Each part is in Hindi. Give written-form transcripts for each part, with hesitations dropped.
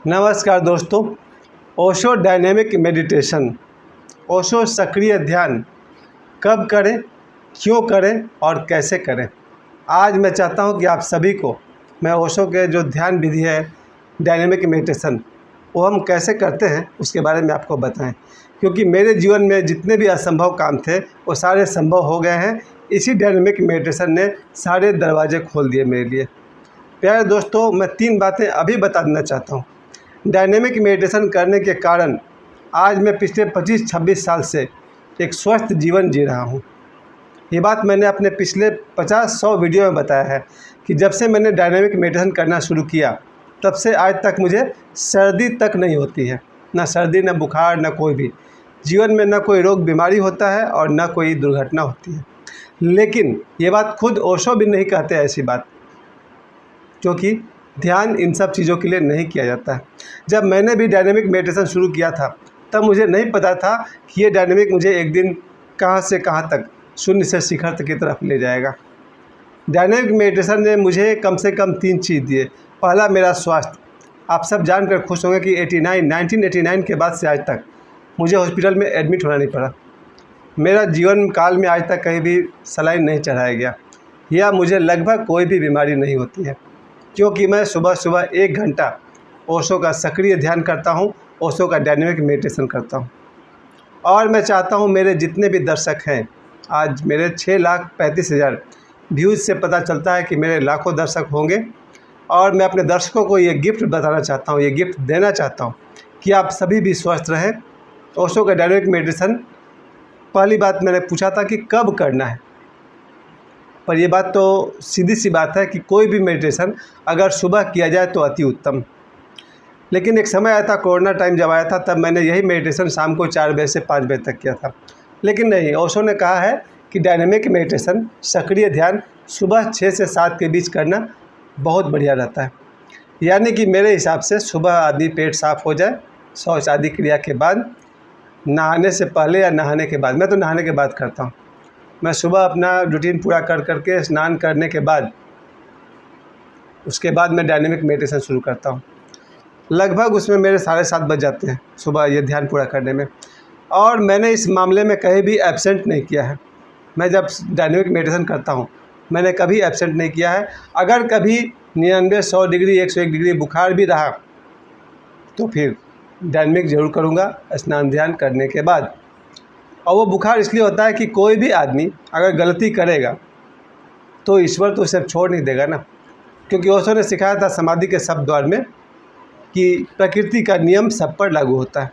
नमस्कार दोस्तों। ओशो डायनेमिक मेडिटेशन, ओशो सक्रिय ध्यान कब करें, क्यों करें और कैसे करें। आज मैं चाहता हूं कि आप सभी को मैं ओशो के जो ध्यान विधि है डायनेमिक मेडिटेशन वो हम कैसे करते हैं उसके बारे में आपको बताएं, क्योंकि मेरे जीवन में जितने भी असंभव काम थे वो सारे संभव हो गए हैं। इसी डायनेमिक मेडिटेशन ने सारे दरवाजे खोल दिए मेरे लिए। प्यारे दोस्तों, मैं 3 बातें अभी बता देना चाहता हूँ। डायनेमिक मेडिटेशन करने के कारण आज मैं पिछले 25-26 साल से एक स्वस्थ जीवन जी रहा हूँ। ये बात मैंने अपने पिछले 50-100 वीडियो में बताया है कि जब से मैंने डायनेमिक मेडिटेशन करना शुरू किया तब से आज तक मुझे सर्दी तक नहीं होती है। ना सर्दी, ना बुखार, ना कोई भी जीवन में ना कोई रोग बीमारी होता है और ना कोई दुर्घटना होती है। लेकिन ये बात खुद ओशो भी नहीं कहते ऐसी बात, क्योंकि ध्यान इन सब चीज़ों के लिए नहीं किया जाता है। जब मैंने भी डायनेमिक मेडिटेशन शुरू किया था तब मुझे नहीं पता था कि ये डायनेमिक मुझे एक दिन कहाँ से कहाँ तक, शून्य से शिखर तक की तरफ ले जाएगा। डायनेमिक मेडिटेशन ने मुझे कम से कम 3 चीज़ दिए। पहला, मेरा स्वास्थ्य। आप सब जानकर खुश होंगे कि 1989 के बाद से आज तक मुझे हॉस्पिटल में एडमिट होना नहीं पड़ा। मेरा जीवन काल में आज तक कहीं भी सलाइन नहीं चढ़ाया गया, या मुझे लगभग कोई भी बीमारी नहीं होती है, क्योंकि मैं सुबह सुबह 1 घंटा ओशो का सक्रिय ध्यान करता हूँ, ओशो का डायनेमिक मेडिटेशन करता हूँ। और मैं चाहता हूँ मेरे जितने भी दर्शक हैं, आज मेरे 6,35,000 व्यूज़ से पता चलता है कि मेरे लाखों दर्शक होंगे। और मैं अपने दर्शकों को ये गिफ्ट बताना चाहता हूँ, ये गिफ्ट देना चाहता हूँ कि आप सभी भी स्वस्थ रहें। ओशो का डायनेमिक मेडिटेशन, पहली बात मैंने पूछा था कि कब करना है, पर यह बात तो सीधी सी बात है कि कोई भी मेडिटेशन अगर सुबह किया जाए तो अति उत्तम। लेकिन एक समय आया था, कोरोना टाइम जब आया था, तब मैंने यही मेडिटेशन शाम को 4 बजे से 5 बजे तक किया था। लेकिन नहीं, ओशो ने कहा है कि डायनेमिक मेडिटेशन, सक्रिय ध्यान सुबह 6 से 7 के बीच करना बहुत बढ़िया रहता है। यानी कि मेरे हिसाब से सुबह आदमी पेट साफ़ हो जाए, शौच आदि क्रिया के बाद, नहाने से पहले या नहाने के बाद। मैं तो नहाने के बाद करता हूँ। मैं सुबह अपना रूटीन पूरा कर करके स्नान करने के बाद, उसके बाद मैं डायनेमिक मेडिटेशन शुरू करता हूँ। लगभग उसमें मेरे 7:30 बज जाते हैं सुबह ये ध्यान पूरा करने में। और मैंने इस मामले में कहीं भी एब्सेंट नहीं किया है। मैं जब डायनेमिक मेडिटेशन करता हूँ मैंने कभी एब्सेंट नहीं किया है। अगर कभी 99, 100 डिग्री, 101 डिग्री बुखार भी रहा तो फिर डायनेमिक ज़रूर करूँगा स्नान ध्यान करने के बाद। और वो बुखार इसलिए होता है कि कोई भी आदमी अगर गलती करेगा तो ईश्वर तो उसे छोड़ नहीं देगा ना, क्योंकि ओशो ने सिखाया था समाधि के शब्द द्वार में कि प्रकृति का नियम सब पर लागू होता है।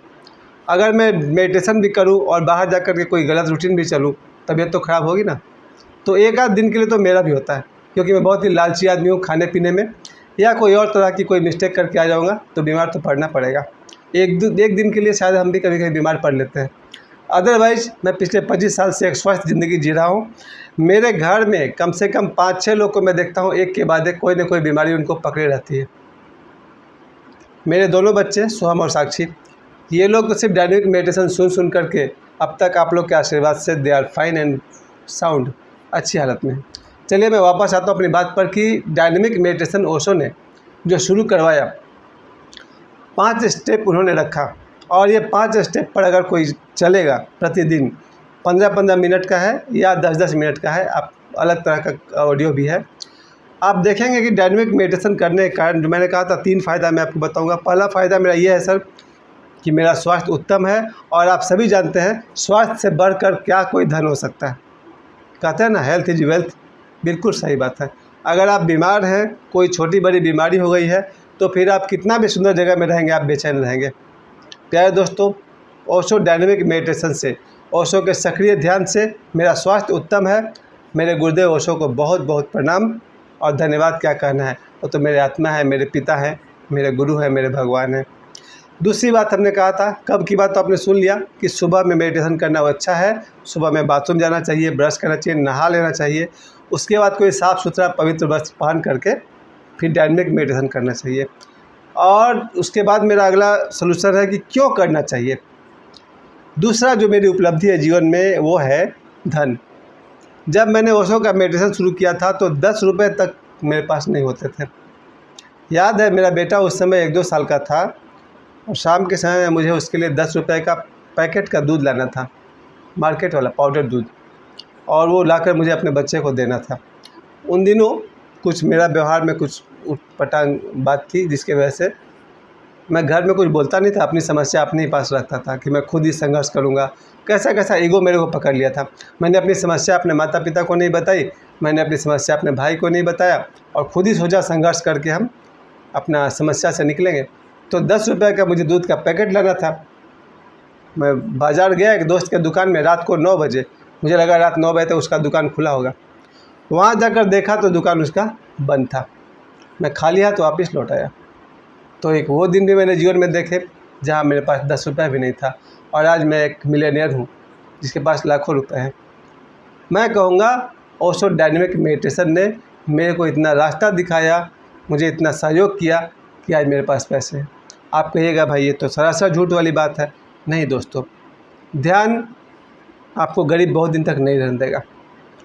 अगर मैं मेडिटेशन भी करूं और बाहर जाकर के कोई गलत रूटीन भी चलूं, तबीयत तो ख़राब होगी ना। तो एक आध दिन के लिए तो मेरा भी होता है, क्योंकि मैं बहुत ही लालची आदमी हूँ खाने पीने में, या कोई और तरह की कोई मिस्टेक करके आ जाऊँगा तो बीमार तो पड़ना पड़ेगा। एक दिन के लिए शायद हम भी कभी कभी बीमार पड़ लेते हैं। अदरवाइज़ मैं पिछले 25 साल से एक स्वस्थ ज़िंदगी जी रहा हूँ। मेरे घर में कम से कम 5-6 लोग को मैं देखता हूँ, एक के बाद एक कोई ना कोई बीमारी उनको पकड़े रहती है। मेरे दोनों बच्चे सोहम और साक्षी, ये लोग तो सिर्फ डायनेमिक मेडिटेशन सुन करके अब तक आप लोग के आशीर्वाद से they are fine and sound, अच्छी हालत में। चलिए मैं वापस आता हूँ अपनी बात पर कि डायनेमिक मेडिटेशन ओशो ने जो शुरू करवाया, 5 स्टेप उन्होंने रखा। और ये 5 स्टेप पर अगर कोई चलेगा प्रतिदिन, 15-15 मिनट का है या 10-10 मिनट का है, आप अलग तरह का ऑडियो भी है, आप देखेंगे कि डायनेमिक मेडिटेशन करने के कारण जो मैंने कहा था 3 फ़ायदा मैं आपको बताऊंगा। पहला फ़ायदा मेरा ये है सर कि मेरा स्वास्थ्य उत्तम है। और आप सभी जानते हैं स्वास्थ्य से बढ़कर क्या कोई धन हो सकता है। कहते हैं ना, हेल्थ इज़ वेल्थ। बिल्कुल सही बात है। अगर आप बीमार हैं, कोई छोटी बड़ी बीमारी हो गई है, तो फिर आप कितना भी सुंदर जगह में रहेंगे आप बेचैन रहेंगे। प्यारे दोस्तों, ओशो डायनेमिक मेडिटेशन से, ओशो के सक्रिय ध्यान से मेरा स्वास्थ्य उत्तम है। मेरे गुरुदेव ओशो को बहुत बहुत प्रणाम और धन्यवाद। क्या कहना है, वो तो मेरे आत्मा है, मेरे पिता हैं, मेरे गुरु हैं, मेरे भगवान हैं। दूसरी बात हमने कहा था, कब की बात तो आपने सुन लिया कि सुबह में मेडिटेशन करना वो अच्छा है। सुबह में बाथरूम जाना चाहिए, ब्रश करना चाहिए, नहा लेना चाहिए। उसके बाद कोई साफ़ सुथरा पवित्र वस्त्र पहन करके फिर डायनेमिक मेडिटेशन करना चाहिए। और उसके बाद मेरा अगला सलूशन है कि क्यों करना चाहिए। दूसरा जो मेरी उपलब्धि है जीवन में वो है धन। जब मैंने ओशो का मेडिटेशन शुरू किया था तो 10 रुपये तक मेरे पास नहीं होते थे। याद है मेरा बेटा उस समय 1-2 साल का था और शाम के समय में मुझे उसके लिए 10 रुपये का पैकेट का दूध लाना था, मार्केट वाला पाउडर दूध, और वो लाकर मुझे अपने बच्चे को देना था। उन दिनों कुछ मेरा व्यवहार में कुछ उटपटांग बात थी जिसकी वजह से मैं घर में कुछ बोलता नहीं था, अपनी समस्या अपने ही पास रखता था कि मैं खुद ही संघर्ष करूँगा। कैसा कैसा ईगो मेरे को पकड़ लिया था। मैंने अपनी समस्या अपने माता पिता को नहीं बताई, मैंने अपनी समस्या अपने भाई को नहीं बताया और खुद ही सोचा संघर्ष करके हम अपना समस्या से निकलेंगे। तो 10 रुपये का मुझे दूध का पैकेट लाना था। मैं बाज़ार गया एक दोस्त के दुकान में रात को 9 बजे, मुझे लगा रात 9 बजे तक उसका दुकान खुला होगा। वहाँ जाकर देखा तो दुकान उसका बंद था। मैं खाली हाथ वापस लौट आया। तो एक वो दिन भी मैंने जीवन में देखे जहाँ मेरे पास 10 रुपये भी नहीं था और आज मैं एक मिलियनेयर हूँ जिसके पास लाखों रुपए हैं। मैं कहूँगा ओशो डायनेमिक मेडिटेशन ने मेरे को इतना रास्ता दिखाया, मुझे इतना सहयोग किया कि आज मेरे पास पैसे हैं। आप कहिएगा भाई ये तो सरासर झूठ वाली बात है। नहीं दोस्तों, ध्यान आपको गरीब बहुत दिन तक नहीं रहने देगा।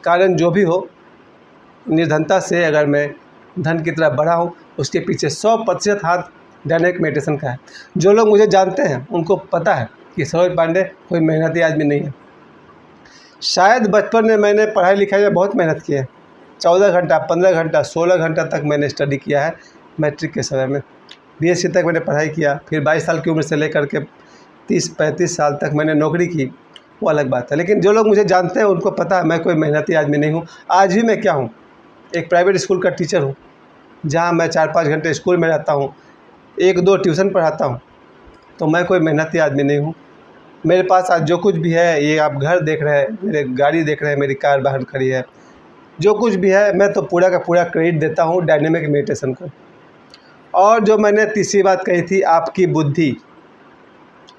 कारण जो भी हो, निर्धनता से अगर मैं धन की तरफ बढ़ा हूँ उसके पीछे 100% हाथ डायनेमिक मेडिटेशन का है। जो लोग मुझे जानते हैं उनको पता है कि सौरभ पांडे कोई मेहनती आदमी नहीं है। शायद बचपन में मैंने पढ़ाई लिखाई में बहुत मेहनत की है। 14 घंटा, 15 घंटा, 16 घंटा तक मैंने स्टडी किया है। मैट्रिक के समय में BSc तक मैंने पढ़ाई किया। फिर 22 साल की उम्र से लेकर के 30-35 साल तक मैंने नौकरी की, वो अलग बात है। लेकिन जो लोग मुझे जानते हैं उनको पता है मैं कोई मेहनती आदमी नहीं हूँ। आज भी मैं क्या हूँ, एक प्राइवेट स्कूल का टीचर हूँ जहाँ मैं 4-5 घंटे स्कूल में रहता हूँ, 1-2 ट्यूशन पढ़ाता हूँ। तो मैं कोई मेहनती आदमी नहीं हूँ। मेरे पास आज जो कुछ भी है, ये आप घर देख रहे हैं, मेरे गाड़ी देख रहे हैं, मेरी कार बाहर खड़ी है, जो कुछ भी है मैं तो पूरा का पूरा क्रेडिट देता हूँ डायनेमिक मेडिटेशन को। और जो मैंने तीसरी बात कही थी, आपकी बुद्धि,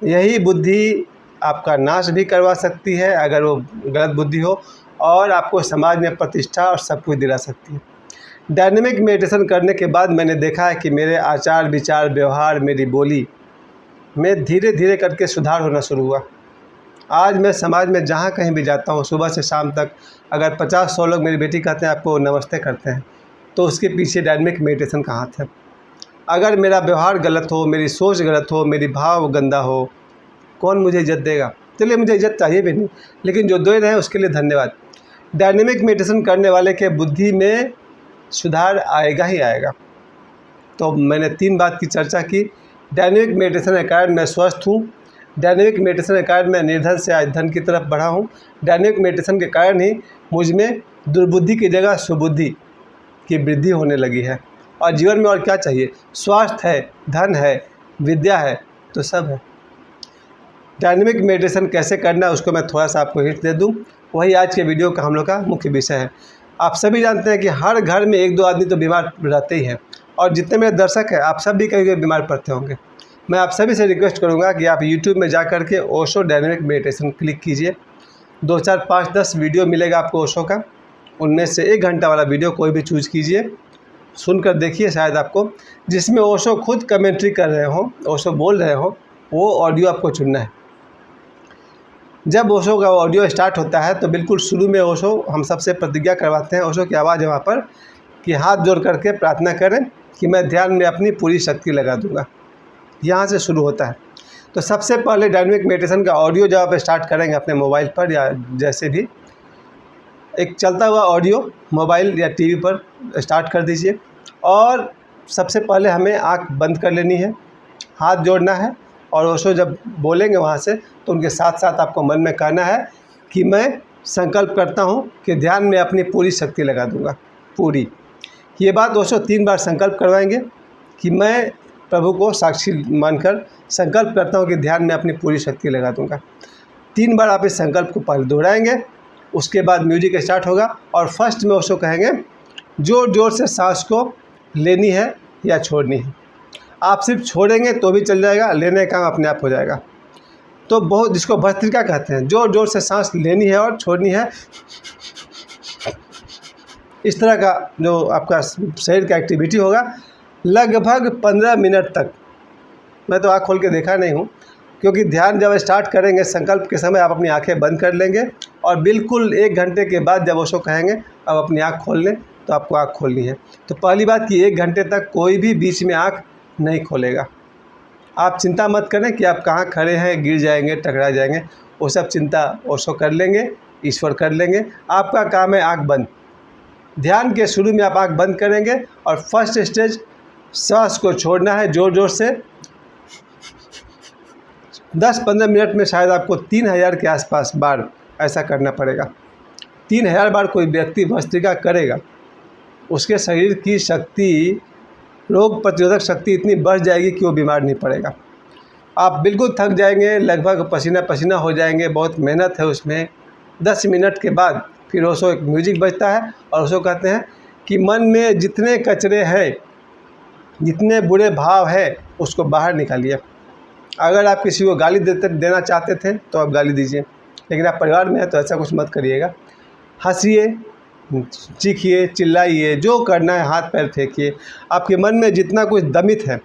यही बुद्धि आपका नाश भी करवा सकती है अगर वो गलत बुद्धि हो, और आपको समाज में प्रतिष्ठा और सब कुछ दिला सकती है। डायनेमिक मेडिटेशन करने के बाद मैंने देखा है कि मेरे आचार विचार, व्यवहार, मेरी बोली में धीरे धीरे करके सुधार होना शुरू हुआ। आज मैं समाज में जहाँ कहीं भी जाता हूँ, सुबह से शाम तक, अगर 50-100 लोग मेरी बेटी कहते हैं आपको नमस्ते करते हैं, तो उसके पीछे डायनेमिक मेडिटेशन का हाथ है। अगर मेरा व्यवहार गलत हो, मेरी सोच गलत हो, मेरी भाव गंदा हो, कौन मुझे इज़्ज़त देगा? चलिए मुझे इज़्ज़त चाहिए भी नहीं, लेकिन जो दे रहे हैं उसके लिए धन्यवाद। डायनेमिक मेडिटेशन करने वाले के बुद्धि में सुधार आएगा ही आएगा। तो मैंने 3 बात की चर्चा की। डायनेमिक मेडिटेशन के कारण मैं स्वस्थ हूँ। डायनेमिक मेडिटेशन के कारण मैं निर्धन से आज धन की तरफ बढ़ा हूँ। डायनेमिक मेडिटेशन के कारण ही मुझ में दुर्बुद्धि की जगह सुबुद्धि की वृद्धि होने लगी है। और जीवन में और क्या चाहिए? स्वास्थ्य है, धन है, विद्या है, तो सब है। डायनेमिक मेडिटेशन कैसे करना है उसको मैं थोड़ा सा आपको हिंट दे दूं, वही आज के वीडियो का हम लोग का मुख्य विषय है। आप सभी जानते हैं कि हर घर में 1-2 आदमी तो बीमार रहते ही हैं, और जितने मेरे दर्शक हैं आप सब भी कहीं कहीं बीमार पड़ते होंगे। मैं आप सभी से रिक्वेस्ट करूंगा कि आप YouTube में जा कर के ओशो डायनेमिक मेडिटेशन क्लिक कीजिए। 2, 4, 5, 10 वीडियो मिलेगा आपको ओशो का, उनमें से 1 घंटा वाला वीडियो कोई भी चूज़ कीजिए, सुनकर देखिए। शायद आपको जिसमें ओशो खुद कमेंट्री कर रहे हो, ओशो बोल रहे हो, वो ऑडियो आपको चुनना है। जब ओशो का ऑडियो स्टार्ट होता है तो बिल्कुल शुरू में ओशो हम सबसे प्रतिज्ञा करवाते हैं, ओशो की आवाज़ है वहाँ पर, कि हाथ जोड़ करके प्रार्थना करें कि मैं ध्यान में अपनी पूरी शक्ति लगा दूंगा। यहाँ से शुरू होता है। तो सबसे पहले डायनेमिक मेडिटेशन का ऑडियो जब आप स्टार्ट करेंगे अपने मोबाइल पर या जैसे भी, एक चलता हुआ ऑडियो मोबाइल या टीवी पर स्टार्ट कर दीजिए। और सबसे पहले हमें आँख बंद कर लेनी है, हाथ जोड़ना है, और ओशो जब बोलेंगे वहाँ से तो उनके साथ साथ आपको मन में कहना है कि मैं संकल्प करता हूँ कि ध्यान में अपनी पूरी शक्ति लगा दूँगा, पूरी। ये बात ओशो 3 बार संकल्प करवाएंगे कि मैं प्रभु को साक्षी मानकर संकल्प करता हूँ कि ध्यान में अपनी पूरी शक्ति लगा दूँगा। 3 बार आप इस संकल्प को पहले दोहराएंगे, उसके बाद म्यूजिक स्टार्ट होगा और फर्स्ट में ओशो कहेंगे जोर जोर से सांस को लेनी है या छोड़नी है। आप सिर्फ छोड़ेंगे तो भी चल जाएगा, लेने का काम अपने आप हो जाएगा। तो बहुत, जिसको भस्त्रिका कहते हैं, जोर जोर से सांस लेनी है और छोड़नी है। इस तरह का जो आपका शरीर का एक्टिविटी होगा लगभग 15 मिनट तक। मैं तो आँख खोल के देखा नहीं हूँ, क्योंकि ध्यान जब स्टार्ट करेंगे संकल्प के समय आप अपनी आंखें बंद कर लेंगे और बिल्कुल 1 घंटे के बाद जब ओशो कहेंगे अब अपनी आँख खोल लें, तो आपको आँख खोलनी है। तो पहली बात कि 1 घंटे तक कोई भी बीच में आँख नहीं खोलेगा। आप चिंता मत करें कि आप कहाँ खड़े हैं, गिर जाएंगे, टकरा जाएंगे, वो सब चिंता ओशो कर लेंगे, ईश्वर कर लेंगे। आपका काम है आँख बंद। ध्यान के शुरू में आप आँख बंद करेंगे और फर्स्ट स्टेज सांस को छोड़ना है ज़ोर ज़ोर से। 10-15 मिनट में शायद आपको 3000 के आसपास बार ऐसा करना पड़ेगा। 3000 बार कोई व्यक्ति भस्त्रिका करेगा, उसके शरीर की शक्ति, रोग प्रतिरोधक शक्ति इतनी बढ़ जाएगी कि वो बीमार नहीं पड़ेगा। आप बिल्कुल थक जाएंगे, लगभग पसीना पसीना हो जाएंगे, बहुत मेहनत है उसमें। 10 मिनट के बाद फिर ओशो एक म्यूजिक बजता है और ओशो कहते हैं कि मन में जितने कचरे हैं, जितने बुरे भाव है, उसको बाहर निकालिए। अगर आप किसी को गाली देना चाहते थे तो आप गाली दीजिए, लेकिन आप परिवार में हैं तो ऐसा कुछ मत करिएगा। हंसिए, चीखिए, चिल्लाइए, जो करना है, हाथ पैर फेंकिए। आपके मन में जितना कुछ दमित है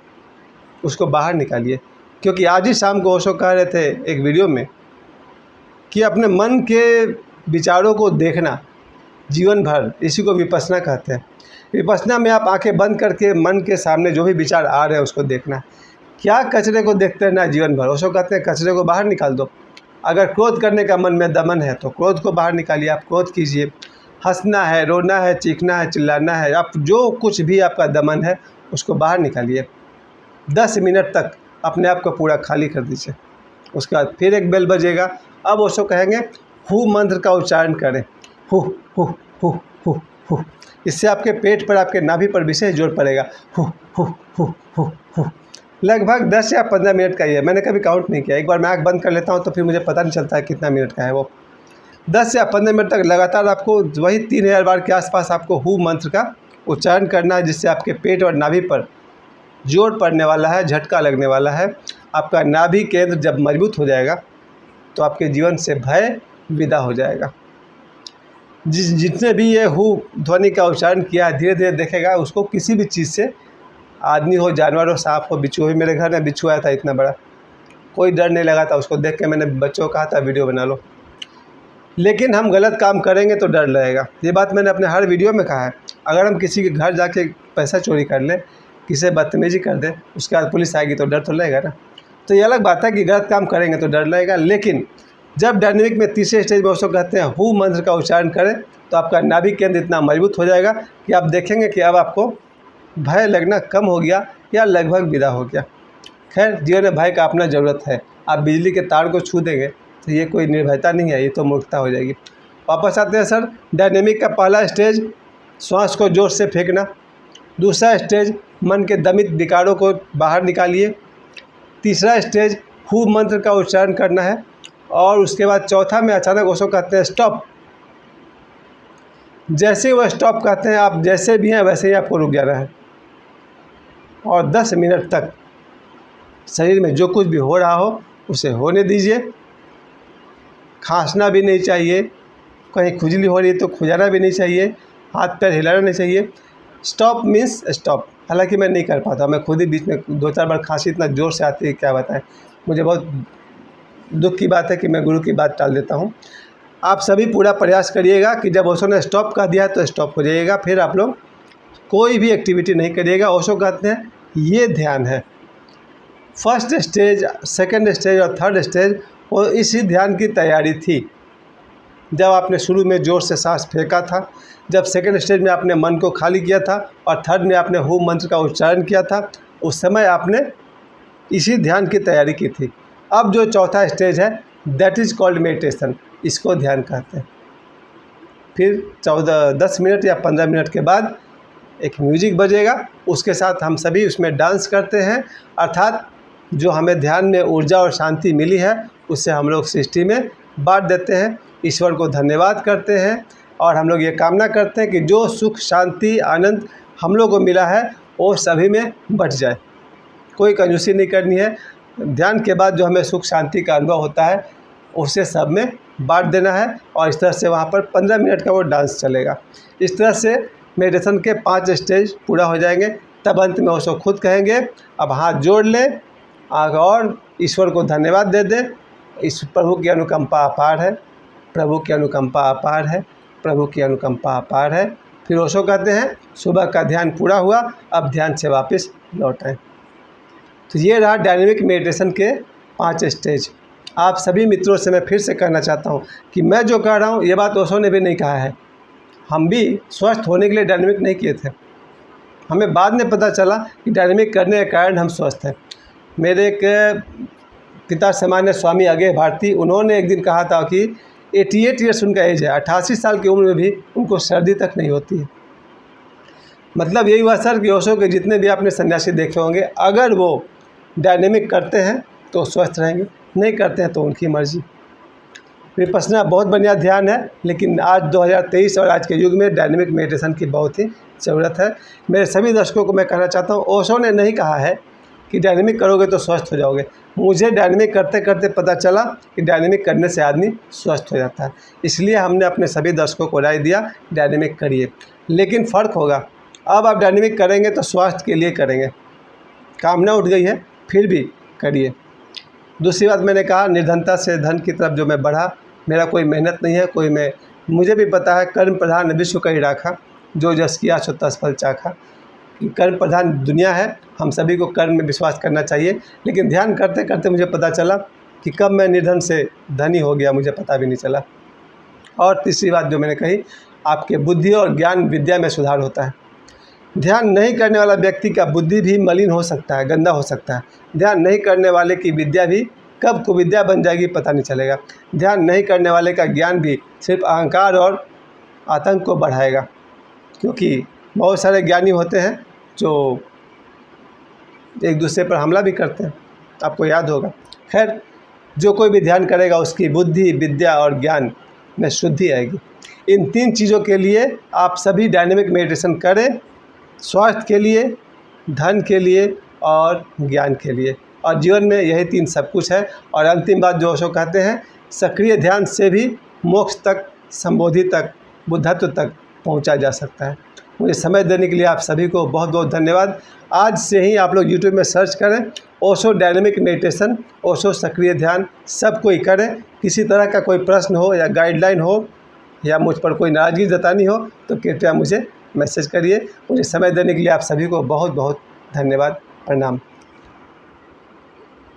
उसको बाहर निकालिए। क्योंकि आज ही शाम को ओशो कह रहे थे एक वीडियो में कि अपने मन के विचारों को देखना जीवन भर, इसी को विपश्यना कहते हैं। विपश्यना में आप आंखें बंद करके मन के सामने जो भी विचार आ रहे हैं उसको देखना। क्या कचरे को देखते रहना जीवन भर। ओशो कहते हैं कचरे को बाहर निकाल दो। अगर क्रोध करने का मन में दमन है तो क्रोध को बाहर निकालिए, आप क्रोध कीजिए। हंसना है, रोना है, चीखना है, चिल्लाना है, आप जो कुछ भी आपका दमन है उसको बाहर निकालिए। 10 मिनट तक अपने आप को पूरा खाली कर दीजिए। उसके बाद फिर एक बेल बजेगा। अब ओशो कहेंगे हु मंत्र का उच्चारण करें, who who who who who. इससे आपके पेट पर, आपके नाभि पर विशेष जोर पड़ेगा। Who who who who who. लगभग 10 या 15 मिनट का ही है, मैंने कभी काउंट नहीं किया। एक बार मैं आँख बंद कर लेता हूँ तो फिर मुझे पता नहीं चलता है कितना मिनट का है वो। 10 या 15 मिनट तक लगातार आपको वही 3000 बार के आसपास आपको हु मंत्र का उच्चारण करना है, जिससे आपके पेट और नाभि पर जोर पड़ने वाला है, झटका लगने वाला है। आपका नाभि केंद्र जब मजबूत हो जाएगा तो आपके जीवन से भय विदा हो जाएगा। जितने भी ये हु ध्वनि का उच्चारण किया, धीरे धीरे देखेगा उसको किसी भी चीज़ से, आदमी हो, जानवर हो, सांप हो, बिच्छू हो। मेरे घर में बिच्छू आया था इतना बड़ा, कोई डर नहीं लगा था। उसको देख के मैंने बच्चों को कहा था वीडियो बना लो। लेकिन हम गलत काम करेंगे तो डर लगेगा। ये बात मैंने अपने हर वीडियो में कहा है। अगर हम किसी के घर जाके पैसा चोरी कर लें, किसी से बदतमीजी कर दें, उसके बाद पुलिस आएगी तो डर तो लगेगा ना। तो ये अलग बात है कि गलत काम करेंगे तो डर लगेगा। लेकिन जब डायनेमिक में तीसरे स्टेज में उसको कहते हैं हु मंत्र का उच्चारण करें, तो आपका नाभि केंद्र इतना मजबूत हो जाएगा कि आप देखेंगे कि अब आपको भय लगना कम हो गया या लगभग विदा हो गया। खैर, जीवन में भय का अपना ज़रूरत है। आप बिजली के तार को छू देंगे तो ये कोई निर्भयता नहीं है, ये तो मूर्खता हो जाएगी। वापस आते हैं सर। डायनेमिक का पहला स्टेज श्वास को जोर से फेंकना। दूसरा स्टेज मन के दमित विकारों को बाहर निकालिए। तीसरा स्टेज हु मंत्र का उच्चारण करना है। और उसके बाद चौथा में अचानक ओशो कहते हैं स्टॉप। जैसे वो स्टॉप कहते हैं, आप जैसे भी हैं वैसे ही आपको रुक जाना है और 10 मिनट तक शरीर में जो कुछ भी हो रहा हो उसे होने दीजिए। खांसना भी नहीं चाहिए, कहीं खुजली हो रही है तो खुजाना भी नहीं चाहिए, हाथ पैर हिलाना नहीं चाहिए। Stop means stop. हालांकि मैं नहीं कर पाता, मैं खुद ही बीच में 2-4 बार खांसी इतना ज़ोर से आती है, क्या बताएं। मुझे बहुत दुख की बात है कि मैं गुरु की बात टाल देता हूँ। आप सभी पूरा प्रयास करिएगा कि जब ओशो ने स्टॉप कह दिया तो स्टॉप हो जाइएगा। फिर आप लोग कोई भी एक्टिविटी नहीं करिएगा। ओशो कहते हैं ये ध्यान है। फर्स्ट स्टेज, सेकंड स्टेज और थर्ड स्टेज वो इसी ध्यान की तैयारी थी। जब आपने शुरू में ज़ोर से सांस फेंका था, जब सेकंड स्टेज में आपने मन को खाली किया था और थर्ड में आपने हु मंत्र का उच्चारण किया था, उस समय आपने इसी ध्यान की तैयारी की थी। अब जो चौथा स्टेज है दैट इज़ कॉल्ड मेडिटेशन, इसको ध्यान कहते हैं। फिर 10 मिनट या 15 मिनट के बाद एक म्यूजिक बजेगा, उसके साथ हम सभी उसमें डांस करते हैं। अर्थात जो हमें ध्यान में ऊर्जा और शांति मिली है उससे हम लोग सृष्टि में बांट देते हैं, ईश्वर को धन्यवाद करते हैं और हम लोग ये कामना करते हैं कि जो सुख, शांति, आनंद हम लोग को मिला है वो सभी में बट जाए। कोई कंजूसी नहीं करनी है। ध्यान के बाद जो हमें सुख शांति का अनुभव होता है उसे सब में बांट देना है और इस तरह से वहाँ पर 15 मिनट का वो डांस चलेगा। इस तरह से मेडिटेशन के 5 स्टेज पूरा हो जाएंगे। तब अंत में उसको खुद कहेंगे अब हाथ जोड़ लें और ईश्वर को धन्यवाद दे दें। इस प्रभु की अनुकंपा अपार है, प्रभु की अनुकंपा अपार है, प्रभु की अनुकंपा अपार है, फिर ओशो कहते हैं सुबह का ध्यान पूरा हुआ, अब ध्यान से वापस लौट आए। तो ये रहा डायनेमिक मेडिटेशन के 5 स्टेज। आप सभी मित्रों से मैं फिर से कहना चाहता हूँ कि मैं जो कह रहा हूँ ये बात ओशो ने भी नहीं कहा है। हम भी स्वस्थ होने के लिए डायनेमिक नहीं किए थे, हमें बाद में पता चला कि डायनेमिक करने के कारण हम स्वस्थ हैं। मेरे एक पिता सामान्य स्वामी अगेय भारती, उन्होंने एक दिन कहा था कि 88 ईयर्स उनका एज है, 88 साल की उम्र में भी उनको सर्दी तक नहीं होती है। मतलब यही हुआ सर कि ओशो के जितने भी आपने सन्यासी देखे होंगे, अगर वो डायनेमिक करते हैं तो स्वस्थ रहेंगे, नहीं करते हैं तो उनकी मर्जी। विपश्यना बहुत बढ़िया ध्यान है, लेकिन आज 2023 और आज के युग में डायनेमिक मेडिटेशन की बहुत ही ज़रूरत है। मेरे सभी दर्शकों को मैं कहना चाहता हूँ, ओशो ने नहीं कहा है कि डायनेमिक करोगे तो स्वस्थ हो जाओगे। मुझे डायनेमिक करते करते पता चला कि डायनेमिक करने से आदमी स्वस्थ हो जाता है, इसलिए हमने अपने सभी दर्शकों को राय दिया डायनेमिक करिए। लेकिन फ़र्क होगा, अब आप डायनेमिक करेंगे तो स्वास्थ्य के लिए करेंगे, कामना उठ गई है फिर भी करिए। दूसरी बात मैंने कहा, निर्धनता से धन की तरफ जो मैं बढ़ा, मेरा कोई मेहनत नहीं है, मुझे भी पता है कर्म प्रधान विश्व कही राखा, जो जस किया सो तस फल चाखा। कर्म प्रधान दुनिया है, हम सभी को कर्म में विश्वास करना चाहिए। लेकिन ध्यान करते करते मुझे पता चला कि कब मैं निर्धन से धनी हो गया, मुझे पता भी नहीं चला। और तीसरी बात जो मैंने कही, आपके बुद्धि और ज्ञान विद्या में सुधार होता है। ध्यान नहीं करने वाला व्यक्ति का बुद्धि भी मलिन हो सकता है, गंदा हो सकता है। ध्यान नहीं करने वाले की विद्या भी कब कुविद्या बन जाएगी पता नहीं चलेगा। ध्यान नहीं करने वाले का ज्ञान भी सिर्फ अहंकार और आतंक को बढ़ाएगा, क्योंकि बहुत सारे ज्ञानी होते हैं जो एक दूसरे पर हमला भी करते हैं, आपको याद होगा। खैर, जो कोई भी ध्यान करेगा उसकी बुद्धि, विद्या और ज्ञान में शुद्धि आएगी। इन 3 चीज़ों के लिए आप सभी डायनेमिक मेडिटेशन करें, स्वास्थ्य के लिए, धन के लिए और ज्ञान के लिए। और जीवन में यही 3 सब कुछ है। और अंतिम बात जो ओशो कहते हैं, सक्रिय ध्यान से भी मोक्ष तक, संबोधि तक, बुद्धत्व तक पहुंचा जा सकता है। मुझे समय देने के लिए आप सभी को बहुत बहुत धन्यवाद। आज से ही आप लोग यूट्यूब में सर्च करें ओशो डायनेमिक मेडिटेशन, ओशो सक्रिय ध्यान, सब कोई करें। किसी तरह का कोई प्रश्न हो या गाइडलाइन हो या मुझ पर कोई नाराज़गी जतानी हो तो कृपया मुझे मैसेज करिए। मुझे समय देने के लिए आप सभी को बहुत बहुत धन्यवाद। प्रणाम।